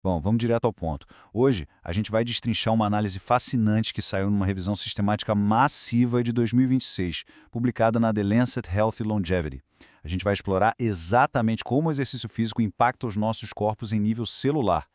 Bom, vamos direto ao ponto. Hoje, a gente vai destrinchar uma análise fascinante que saiu numa revisão sistemática massiva de 2026, publicada na The Lancet Health e Longevity. A gente vai explorar exatamente como o exercício físico impacta os nossos corpos em nível celular.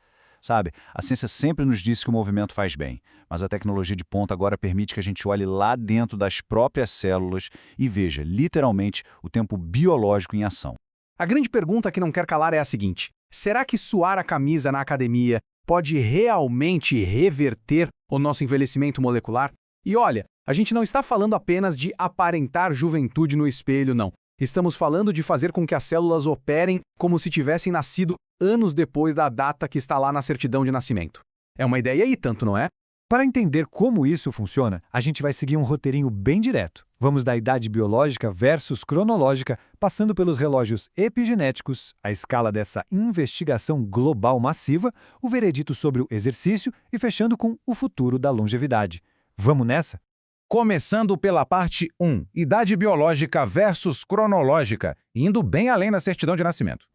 Sabe, a ciência sempre nos disse que o movimento faz bem, mas a tecnologia de ponta agora permite que a gente olhe lá dentro das próprias células e veja, literalmente, o tempo biológico em ação. A grande pergunta que não quer calar é a seguinte: será que suar a camisa na academia pode realmente reverter o nosso envelhecimento molecular? E olha, a gente não está falando apenas de aparentar juventude no espelho, não. Estamos falando de fazer com que as células operem como se tivessem nascido anos depois da data que está lá na certidão de nascimento. É uma ideia e tanto, não é? Para entender como isso funciona, a gente vai seguir um roteirinho bem direto. Vamos da idade biológica versus cronológica, passando pelos relógios epigenéticos, a escala dessa investigação global massiva, o veredito sobre o exercício e fechando com o futuro da longevidade. Vamos nessa? Começando pela parte 1, idade biológica versus cronológica, indo bem além da certidão de nascimento.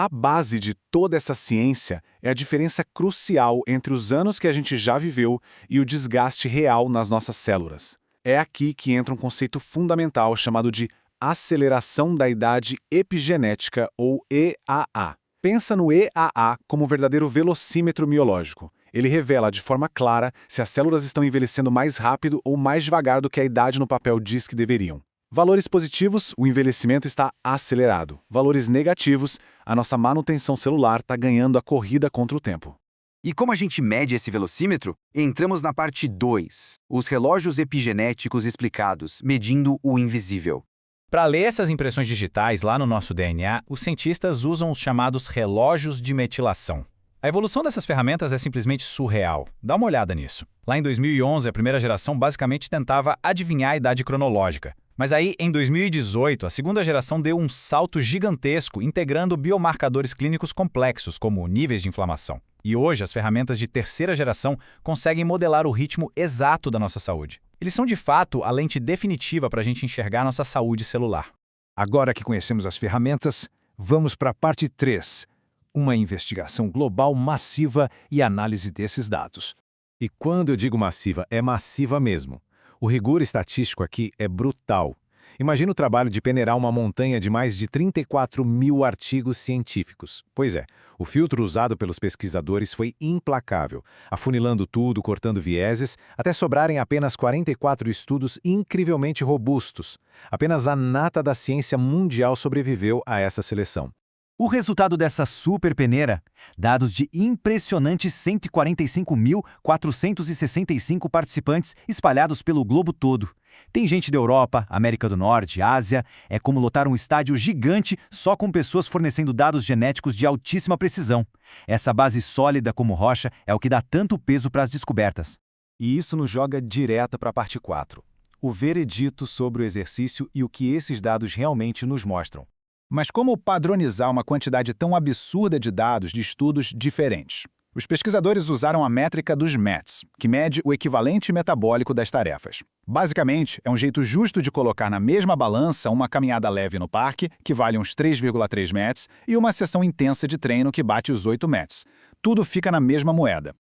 A base de toda essa ciência é a diferença crucial entre os anos que a gente já viveu e o desgaste real nas nossas células. É aqui que entra um conceito fundamental chamado de aceleração da idade epigenética, ou EAA. Pensa no EAA como um verdadeiro velocímetro biológico. Ele revela de forma clara se as células estão envelhecendo mais rápido ou mais devagar do que a idade no papel diz que deveriam. Valores positivos, o envelhecimento está acelerado. Valores negativos, a nossa manutenção celular está ganhando a corrida contra o tempo. E como a gente mede esse velocímetro? Entramos na parte 2, os relógios epigenéticos explicados, medindo o invisível. Para ler essas impressões digitais lá no nosso DNA, os cientistas usam os chamados relógios de metilação. A evolução dessas ferramentas é simplesmente surreal. Dá uma olhada nisso. Lá em 2011, a primeira geração basicamente tentava adivinhar a idade cronológica. Mas aí, em 2018, a segunda geração deu um salto gigantesco, integrando biomarcadores clínicos complexos, como níveis de inflamação. E hoje, as ferramentas de terceira geração conseguem modelar o ritmo exato da nossa saúde. Eles são, de fato, a lente definitiva para a gente enxergar nossa saúde celular. Agora que conhecemos as ferramentas, vamos para a parte 3, uma investigação global massiva e análise desses dados. E quando eu digo massiva, é massiva mesmo. O rigor estatístico aqui é brutal. Imagina o trabalho de peneirar uma montanha de mais de 34 mil artigos científicos. Pois é, o filtro usado pelos pesquisadores foi implacável, afunilando tudo, cortando vieses, até sobrarem apenas 44 estudos incrivelmente robustos. Apenas a nata da ciência mundial sobreviveu a essa seleção. O resultado dessa super peneira? Dados de impressionantes 145.465 participantes espalhados pelo globo todo. Tem gente da Europa, América do Norte, Ásia. É como lotar um estádio gigante só com pessoas fornecendo dados genéticos de altíssima precisão. Essa base sólida como rocha é o que dá tanto peso para as descobertas. E isso nos joga direto para a parte 4, o veredito sobre o exercício e o que esses dados realmente nos mostram. Mas como padronizar uma quantidade tão absurda de dados de estudos diferentes? Os pesquisadores usaram a métrica dos METs, que mede o equivalente metabólico das tarefas. Basicamente, é um jeito justo de colocar na mesma balança uma caminhada leve no parque, que vale uns 3,3 METs, e uma sessão intensa de treino que bate os 8 METs. Tudo fica na mesma moeda.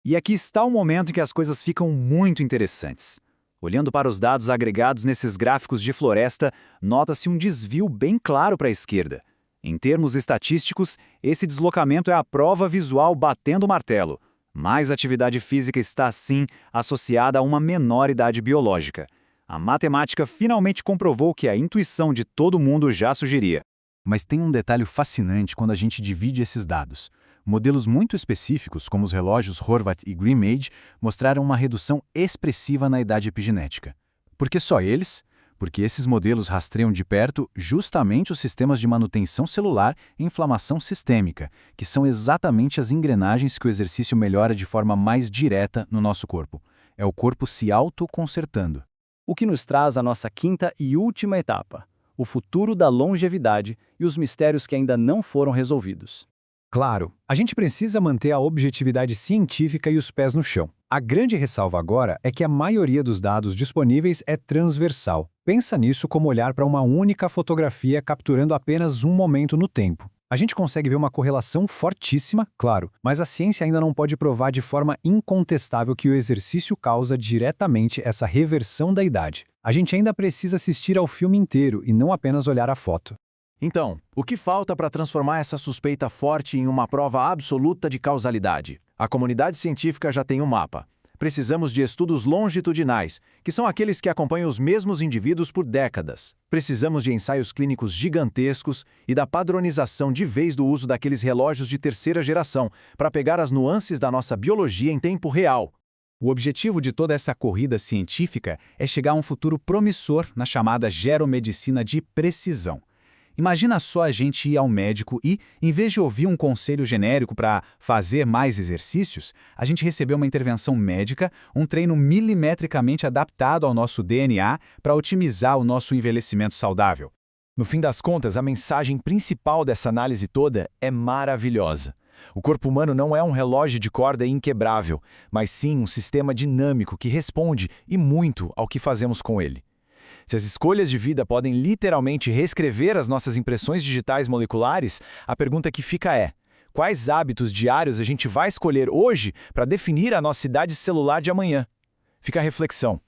E aqui está o momento em que as coisas ficam muito interessantes. Olhando para os dados agregados nesses gráficos de floresta, nota-se um desvio bem claro para a esquerda. Em termos estatísticos, esse deslocamento é a prova visual batendo o martelo. Mais atividade física está, sim, associada a uma menor idade biológica. A matemática finalmente comprovou que a intuição de todo mundo já sugeria. Mas tem um detalhe fascinante quando a gente divide esses dados. Modelos muito específicos, como os relógios Horvath e Green-Mage, mostraram uma redução expressiva na idade epigenética. Por que só eles? Porque esses modelos rastreiam de perto justamente os sistemas de manutenção celular e inflamação sistêmica, que são exatamente as engrenagens que o exercício melhora de forma mais direta no nosso corpo. É o corpo se autoconsertando. O que nos traz a nossa quinta e última etapa, o futuro da longevidade e os mistérios que ainda não foram resolvidos. Claro, a gente precisa manter a objetividade científica e os pés no chão. A grande ressalva agora é que a maioria dos dados disponíveis é transversal. Pensa nisso como olhar para uma única fotografia capturando apenas um momento no tempo. A gente consegue ver uma correlação fortíssima, claro, mas a ciência ainda não pode provar de forma incontestável que o exercício causa diretamente essa reversão da idade. A gente ainda precisa assistir ao filme inteiro e não apenas olhar a foto. Então, o que falta para transformar essa suspeita forte em uma prova absoluta de causalidade? A comunidade científica já tem um mapa. Precisamos de estudos longitudinais, que são aqueles que acompanham os mesmos indivíduos por décadas. Precisamos de ensaios clínicos gigantescos e da padronização de vez do uso daqueles relógios de terceira geração, para pegar as nuances da nossa biologia em tempo real. O objetivo de toda essa corrida científica é chegar a um futuro promissor na chamada geromedicina de precisão. Imagina só a gente ir ao médico e, em vez de ouvir um conselho genérico para fazer mais exercícios, a gente receber uma intervenção médica, um treino milimetricamente adaptado ao nosso DNA para otimizar o nosso envelhecimento saudável. No fim das contas, a mensagem principal dessa análise toda é maravilhosa. O corpo humano não é um relógio de corda inquebrável, mas sim um sistema dinâmico que responde, e muito, ao que fazemos com ele. Se as escolhas de vida podem literalmente reescrever as nossas impressões digitais moleculares, a pergunta que fica é: quais hábitos diários a gente vai escolher hoje para definir a nossa idade celular de amanhã? Fica a reflexão.